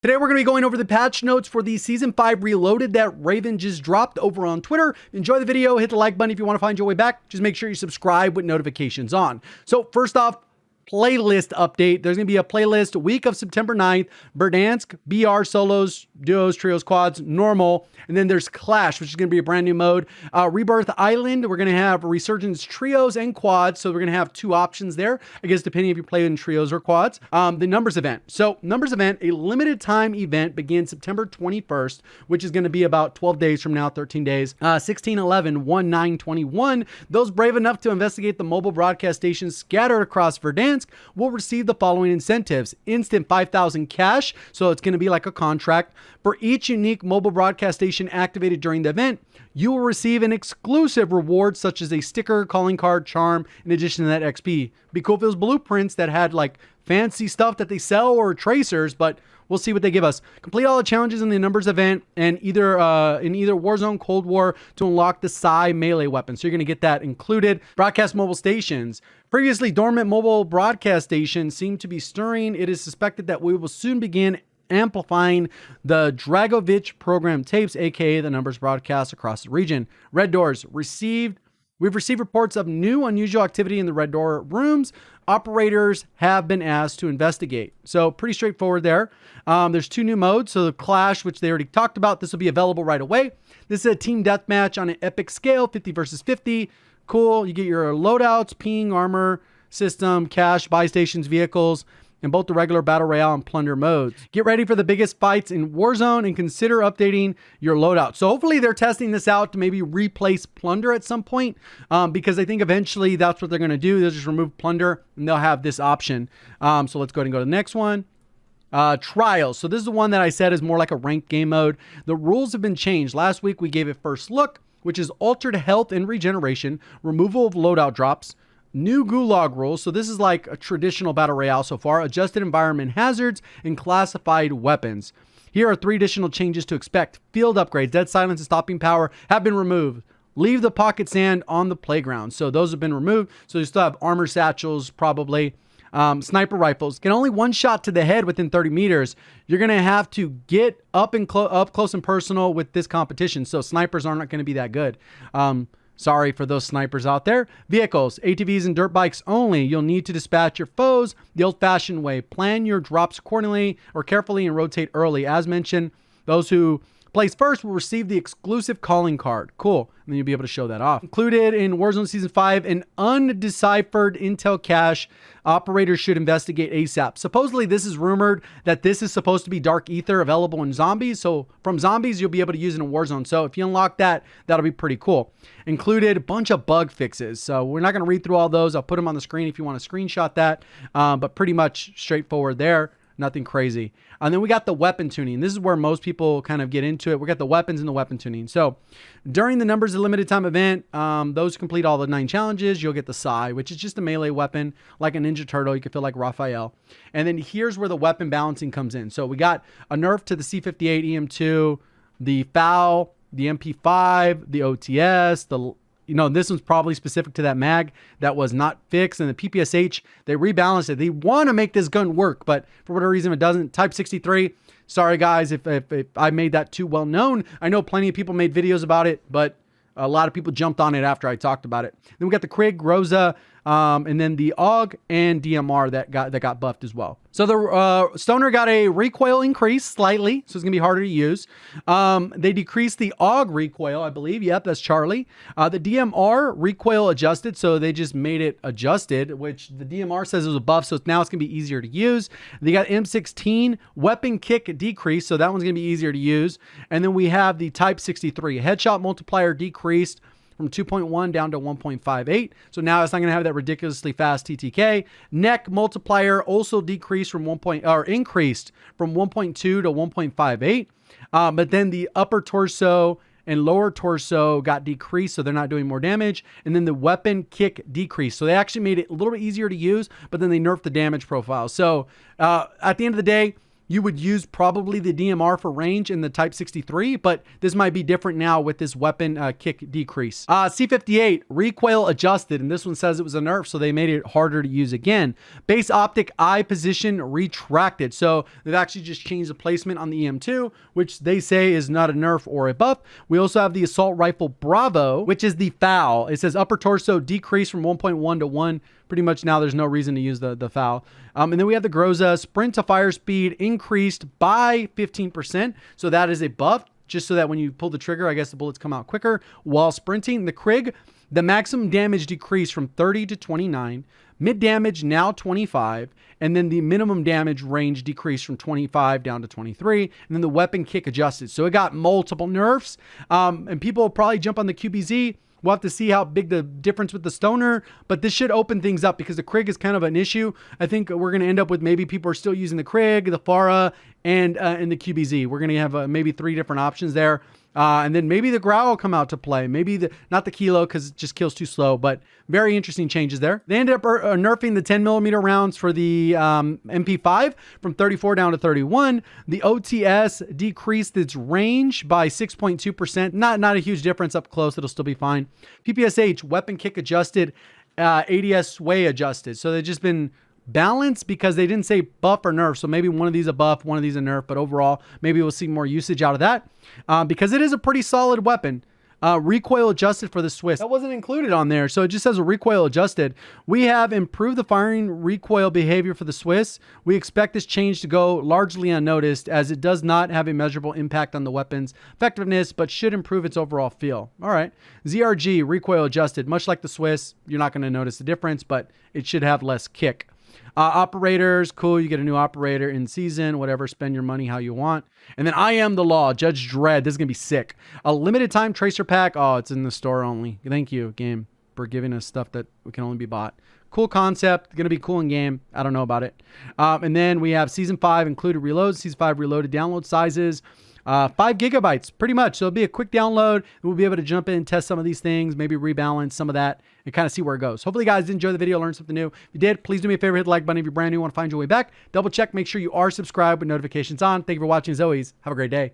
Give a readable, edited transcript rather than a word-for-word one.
Today we're going to be going over the patch notes for the Season 5 Reloaded that Raven just dropped over on Twitter. Enjoy the video, hit the like button if you want to find your way back. Just make sure you subscribe with notifications on. So first off, playlist update. There's going to be a playlist week of September 9th, Verdansk, BR, solos, duos, trios, quads, normal, and then there's Clash, which is going to be a brand new mode. Rebirth Island, we're going to have Resurgence trios and quads, so we're going to have two options there, I guess, depending if you play in trios or quads. The Numbers event. So Numbers event, a limited time event, begins September 21st, which is going to be about 12 days from now, 13 days, 16/11/19/21. Those brave enough to investigate the mobile broadcast stations scattered across Verdansk will receive the following incentives: instant 5,000 cash, so it's going to be like a contract. For each unique mobile broadcast station activated during the event, you will receive an exclusive reward such as a sticker, calling card, charm, in addition to that XP. Be cool if it was blueprints that had like fancy stuff that they sell or tracers, but we'll see what they give us. Complete all the challenges in the Numbers event and either Warzone, Cold War to unlock the Psy melee weapon. So you're going to get that included. Broadcast mobile stations. Previously dormant mobile broadcast stations seem to be stirring. It is suspected that we will soon begin amplifying the Dragovich program tapes, aka the Numbers broadcast across the region. Red Doors received. We've received reports of new unusual activity in the Red Door rooms. Operators have been asked to investigate. So pretty straightforward there. There's two new modes. So the Clash, which they already talked about, this will be available right away. This is a team deathmatch on an epic scale, 50 versus 50. Cool. You get your loadouts, ping, armor, system, cash, buy stations, vehicles, in both the regular battle royale and plunder modes. Get ready for the biggest fights in Warzone and consider updating your loadout. So hopefully they're testing this out to maybe replace plunder at some point, because I think eventually that's what they're going to do. They'll just remove plunder and they'll have this option. So let's go ahead and go to the next one. Trials. So this is the one that I said is more like a ranked game mode. The rules have been changed. Last week we gave it first look, which is altered health and regeneration, removal of loadout drops, new gulag rules. So this is like a traditional battle royale so far. Adjusted environment hazards and classified weapons. Here are 3 additional changes to expect. Field upgrades, dead silence and stopping power have been removed. Leave the pocket sand on the playground. So those have been removed. So you still have armor satchels probably. Sniper rifles can only one shot to the head within 30 meters. You're going to have to get up close and personal with this competition. So snipers aren't going to be that good. Sorry for those snipers out there. Vehicles, ATVs and dirt bikes only. You'll need to dispatch your foes the old-fashioned way. Plan your drops accordingly or carefully and rotate early. As mentioned, those who place first will receive the exclusive calling card. Cool. And then you'll be able to show that off. Included in Warzone Season 5, an undeciphered intel cache. Operators should investigate ASAP. Supposedly, this is rumored that this is supposed to be Dark Ether available in Zombies. So from Zombies, you'll be able to use it in Warzone. So if you unlock that, that'll be pretty cool. Included a bunch of bug fixes. So we're not going to read through all those. I'll put them on the screen if you want to screenshot that. But pretty much straightforward there. Nothing crazy. And then we got the weapon tuning. This is where most people kind of get into it. We got the weapons and the weapon tuning. So during the Numbers of limited time event, those complete all the 9 challenges, you'll get the Psy, which is just a melee weapon, like a Ninja Turtle. You can feel like Raphael. And then here's where the weapon balancing comes in. So we got a nerf to the C58 EM2, the FOW, the MP5, the OTS, this one's probably specific to that mag that was not fixed. And the PPSH, they rebalanced it. They want to make this gun work, but for whatever reason, it doesn't. Type 63. Sorry, guys, if I made that too well known. I know plenty of people made videos about it, but a lot of people jumped on it after I talked about it. Then we got the Krig, Rosa, and then the AUG and DMR that got buffed as well. So the Stoner got a recoil increase slightly, so it's gonna be harder to use. They decreased the AUG recoil, I believe. Yep, that's Charlie. The DMR recoil adjusted, so they just made it adjusted, which the DMR says it was a buff, so now it's gonna be easier to use. They got M16 weapon kick decrease, so that one's gonna be easier to use. And then we have the Type 63 headshot multiplier decreased from 2.1 down to 1.58. So now it's not going to have that ridiculously fast TTK. Neck multiplier also decreased from increased from 1.2 to 1.58. But then the upper torso and lower torso got decreased, so they're not doing more damage. And then the weapon kick decreased. So they actually made it a little bit easier to use, but then they nerfed the damage profile. So at the end of the day, you would use probably the DMR for range in the Type 63, but this might be different now with this weapon kick decrease. C58, recoil adjusted, and this one says it was a nerf, so they made it harder to use again. Base optic eye position retracted, so they've actually just changed the placement on the EM2, which they say is not a nerf or a buff. We also have the assault rifle Bravo, which is the FAL. It says upper torso decreased from 1.1 to 1. Pretty much now there's no reason to use the FAL. And then we have the Groza sprint to fire speed increased by 15%. So that is a buff, just so that when you pull the trigger, I guess the bullets come out quicker while sprinting. The Krig, the maximum damage decreased from 30 to 29, mid damage now 25, and then the minimum damage range decreased from 25 down to 23, and then the weapon kick adjusted. So it got multiple nerfs, and people will probably jump on the QBZ. We'll have to see how big the difference with the Stoner, but this should open things up because the Krig is kind of an issue. I think we're going to end up with maybe people are still using the Krig, the Farah, and the QBZ. We're going to have maybe 3 different options there. And then maybe the Growl will come out to play. Maybe not the Kilo because it just kills too slow, but very interesting changes there. They ended up nerfing the 10mm rounds for the MP5 from 34 down to 31. The OTS decreased its range by 6.2%. Not a huge difference up close. It'll still be fine. PPSH, weapon kick adjusted, ADS sway adjusted. So they've just been balanced because they didn't say buff or nerf. So maybe one of these a buff, one of these a nerf, but overall, maybe we'll see more usage out of that because it is a pretty solid weapon. Recoil adjusted for the Swiss. That wasn't included on there, so it just says a recoil adjusted. We have improved the firing recoil behavior for the Swiss. We expect this change to go largely unnoticed as it does not have a measurable impact on the weapon's effectiveness, but should improve its overall feel. All right. ZRG, recoil adjusted. Much like the Swiss, you're not going to notice the difference, but it should have less kick. Operators, cool. You get a new operator in season, whatever. Spend your money how you want. And then I Am the Law, Judge Dredd. This is going to be sick. A limited time tracer pack. Oh, it's in the store only. Thank you, game, for giving us stuff that can only be bought. Cool concept. Going to be cool in game. I don't know about it. And then we have Season 5 included reloads. Season 5 reloaded download sizes. 5 gigabytes, pretty much. So it'll be a quick download. We'll be able to jump in and test some of these things, maybe rebalance some of that and kind of see where it goes. Hopefully you guys did enjoy the video, learned something new. If you did, please do me a favor, hit the like button. If you're brand new, want to find your way back, double check, make sure you are subscribed with notifications on. Thank you for watching as always. Have a great day.